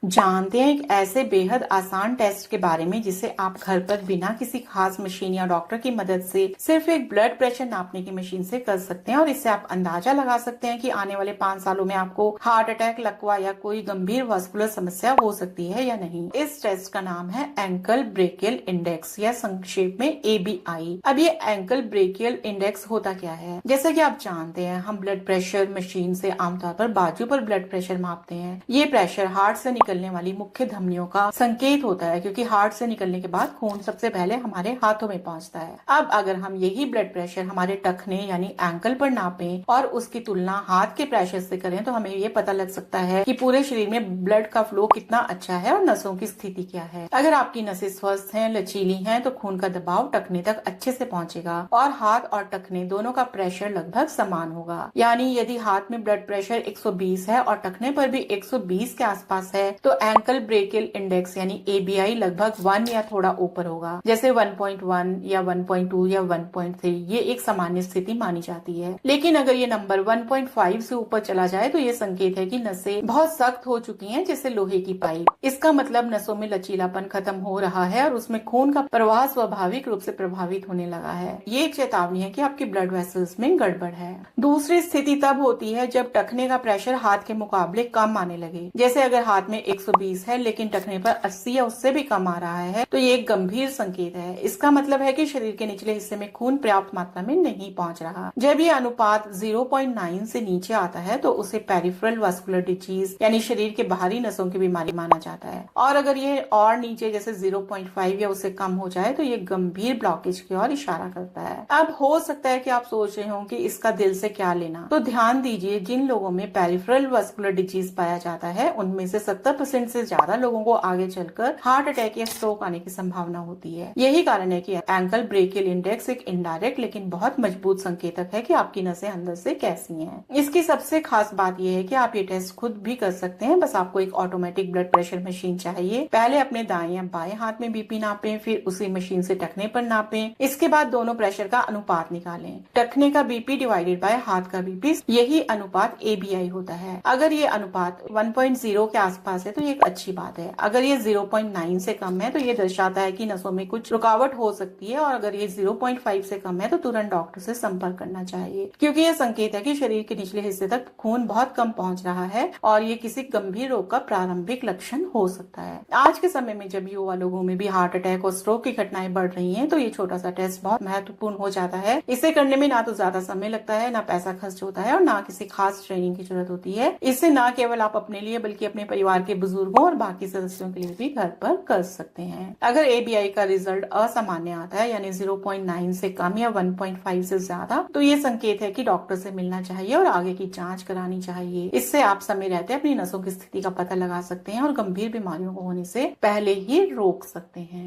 जानते हैं एक ऐसे बेहद आसान टेस्ट के बारे में जिसे आप घर पर बिना किसी खास मशीन या डॉक्टर की मदद से सिर्फ एक ब्लड प्रेशर नापने की मशीन से कर सकते हैं और इससे आप अंदाजा लगा सकते हैं कि आने वाले 5 सालों में आपको हार्ट अटैक, लकवा या कोई गंभीर वास्कुलर समस्या हो सकती है या नहीं। इस टेस्ट का नाम है एंकल ब्रेकियल इंडेक्स या संक्षेप में ABI। अब ये एंकल ब्रेकियल इंडेक्स होता क्या है? जैसा कि आप जानते हैं, हम ब्लड प्रेशर मशीन से आमतौर पर बाजू पर ब्लड प्रेशर मापते हैं। ये प्रेशर हार्ट से निकलने वाली मुख्य धमनियों का संकेत होता है, क्योंकि हार्ट से निकलने के बाद खून सबसे पहले हमारे हाथों में पहुंचता है। अब अगर हम यही ब्लड प्रेशर हमारे टखने यानी एंकल पर नापें और उसकी तुलना हाथ के प्रेशर से करें तो हमें ये पता लग सकता है कि पूरे शरीर में ब्लड का फ्लो कितना अच्छा है और नसों की स्थिति क्या है। अगर आपकी नसें स्वस्थ हैं, लचीली हैं, तो खून का दबाव टखने तक अच्छे से पहुंचेगा और हाथ और टखने दोनों का प्रेशर लगभग समान होगा। यानी यदि हाथ में ब्लड प्रेशर 120 है और टखने पर भी 120 के आसपास है तो एंकल ब्रेकियल इंडेक्स यानी ABI लगभग 1 या थोड़ा ऊपर होगा। जैसे 1.1 या 1.2 या 1.3 ये एक सामान्य स्थिति मानी जाती है। लेकिन अगर ये नंबर 1.5 से ऊपर चला जाए तो ये संकेत है कि नसें बहुत सख्त हो चुकी हैं, जैसे लोहे की पाइप। इसका मतलब नसों में लचीलापन खत्म हो रहा है और उसमें खून का प्रवाह स्वाभाविक रूप से प्रभावित होने लगा है। ये एक चेतावनी है कि आपके ब्लड वेसल्स में गड़बड़ है। दूसरी स्थिति तब होती है जब टखने का प्रेशर हाथ के मुकाबले कम आने लगे। जैसे अगर हाथ में 120 है लेकिन टखने पर 80 या उससे भी कम आ रहा है तो ये एक गंभीर संकेत है। इसका मतलब है कि शरीर के निचले हिस्से में खून पर्याप्त मात्रा में नहीं पहुंच रहा। जब ये अनुपात 0.9 से नीचे आता है तो उसे पेरिफेरल वास्कुलर डिजीज यानी शरीर के बाहरी नसों की बीमारी माना जाता है। और अगर ये और नीचे जैसे 0.5 या उससे कम हो जाए तो ये गंभीर ब्लॉकेज की ओर इशारा करता है। अब हो सकता है कि आप सोच रहे हो कि इसका दिल से क्या लेना। तो ध्यान दीजिए, जिन लोगों में पेरिफेरल वास्कुलर डिजीज पाया जाता है उनमें से 70% से ज्यादा लोगों को आगे चलकर हार्ट अटैक या स्ट्रोक आने की संभावना होती है। यही कारण है कि एंकल ब्रेकियल इंडेक्स एक इनडायरेक्ट लेकिन बहुत मजबूत संकेतक है कि आपकी नसें अंदर से कैसी हैं। इसकी सबसे खास बात यह है कि आप ये टेस्ट खुद भी कर सकते हैं। बस आपको एक ऑटोमेटिक ब्लड प्रेशर मशीन चाहिए। पहले अपने दाएं या बाएं हाथ में BP नापें, फिर उसी मशीन से टखने पर नापें। इसके बाद दोनों प्रेशर का अनुपात निकालें। टखने का BP डिवाइडेड बाय हाथ का BP, यही अनुपात ABI होता है। अगर ये अनुपात 1.0 के आसपास है तो ये एक अच्छी बात है। अगर ये 0.9 से कम है तो ये दर्शाता है कि नसों में कुछ रुकावट हो सकती है और अगर ये 0.5 से कम है तो तुरंत डॉक्टर से संपर्क करना चाहिए, क्योंकि यह संकेत है कि शरीर के निचले हिस्से तक खून बहुत कम पहुंच रहा है और ये किसी गंभीर रोग का प्रारंभिक लक्षण हो सकता है। आज के समय में जब युवा लोगों में भी हार्ट अटैक और स्ट्रोक की घटनाएं बढ़ रही हैं तो ये छोटा सा टेस्ट बहुत महत्वपूर्ण हो जाता है। इसे करने में ना तो ज्यादा समय लगता है, ना पैसा खर्च होता है और ना किसी खास ट्रेनिंग की जरूरत होती है। इससे न केवल आप अपने लिए बल्कि अपने परिवार के बुजुर्गों और बाकी सदस्यों के लिए भी घर पर कर सकते हैं। अगर ABI का रिजल्ट असामान्य आता है यानी 0.9 से कम या 1.5 से ज्यादा तो ये संकेत है कि डॉक्टर से मिलना चाहिए और आगे की जांच करानी चाहिए। इससे आप समय रहते अपनी नसों की स्थिति का पता लगा सकते हैं और गंभीर बीमारियों को होने से पहले ही रोक सकते हैं।